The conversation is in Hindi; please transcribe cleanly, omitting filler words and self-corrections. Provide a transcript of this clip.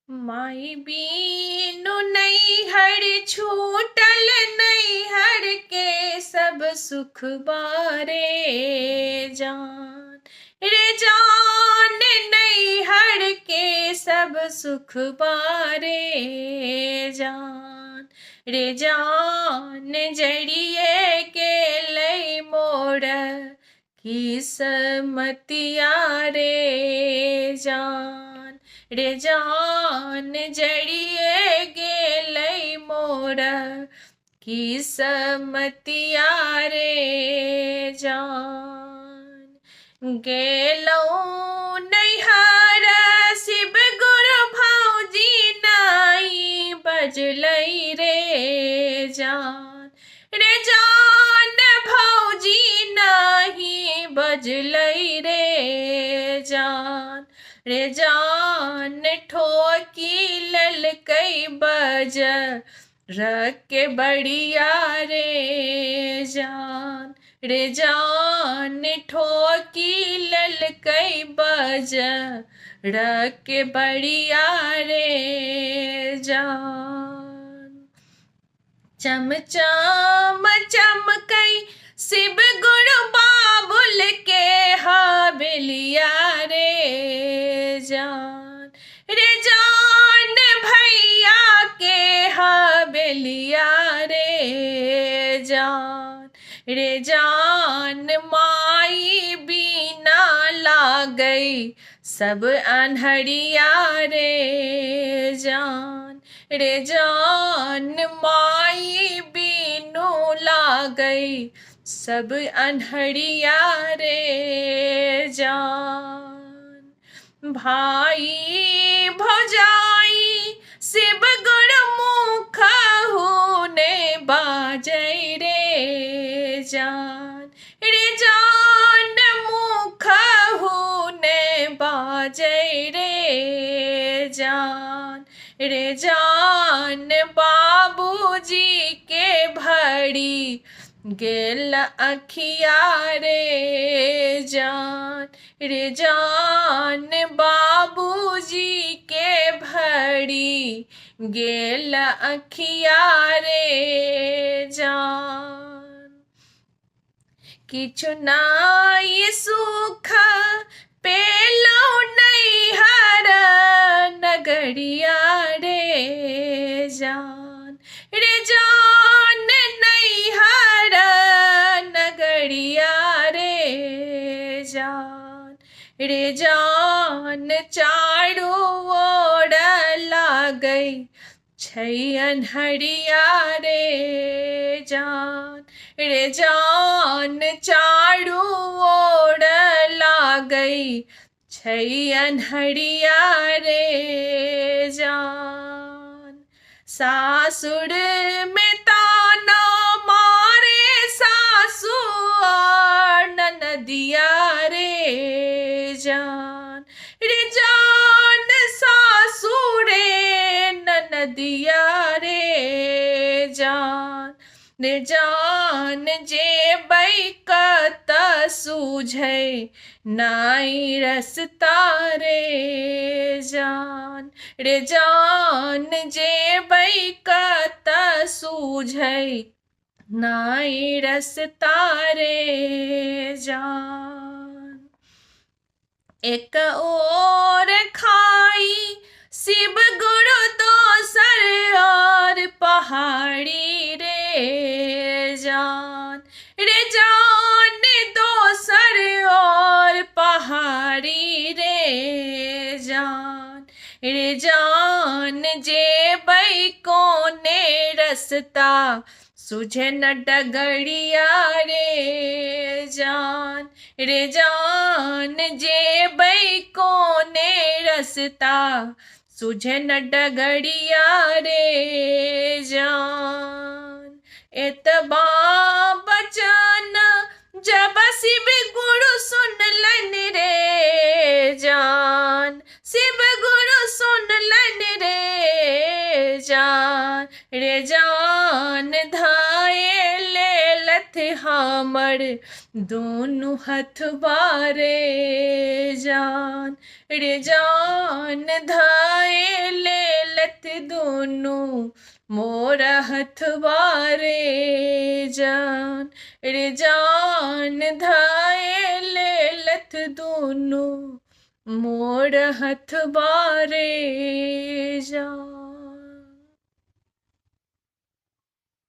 माई बीनु नैहर छूटल, नैहर के सब सुख बारे जान रे जान, नैहर के सब सुख बारे जान रे जान, जड़िए के लई मोर किस्मतिया रे जान रे जान, जड़िए गेलै मोर किस्मतिया रे जान। गेलौं नैहर शिव गुरु भौजी नाई बजलै रे जान रे जान, भौजी नाही बजलै रे जान रे जान, ठोकी ललकै बज रके बढ़िया रे जान रे जान, ठोकी ललकै बज रके बढ़िया रे जान। चमचम चमकै शिव गुरु बाबुल के हवेलिया रे जान रे जान, भैया के हवेलिया रे जान रे जान, माई बिना लागै सब अन्हरिया रे जान रे जान, माई बिनु लागै सब अन्हरिया रे जान। भाई भौजाई शिव गुरु मुखहु ने बाजै रे जान रे जान, मुखहु ने बाजै रे जान रे जान, बाबूजी के भरी गेल अखिया रे जान रे जान, बाबूजी के भरी गेल अखिया रे जान। किछु नाई सुख पेलौ नैहर नगरिया रे जान रे जान, नैहर नगरिया रे जान रे जान, चारू ओर लागै छै अन्हरिया रे जान रे जान, चारू ओर लागै छै अन्हरिया रे जान। सासुर में ताना मारे सासु और ननदिया रे जान रे जान, सासुरे ननदिया रे जान रे जान, जेबै कत सूझै नाई रस्ता रे जान रे जान, जेबै कत सूझै नाई रस्ता रे जान। एक ओर खाई शिव गुरु, दोसर और पहाड़ी रे जान रे जान, दोसर और पहाड़ी रे जान रे जान, जेबै कोने रस्ता सुझे न डगरिया रे जान रे जान, जेबै कोने रस्ता सुझे न डगरिया रे जान। एतबा बचन जब शिव गुरु सुनलन रे जान, शिव गुरु सुनलन रे जान, धाये ले लथ हमर दोनों हथबारे जान रे जान धाए लेलत दोनों मोरा हथबारे जान रे जान धाए लेलत दोनों मोर हथबारे जान।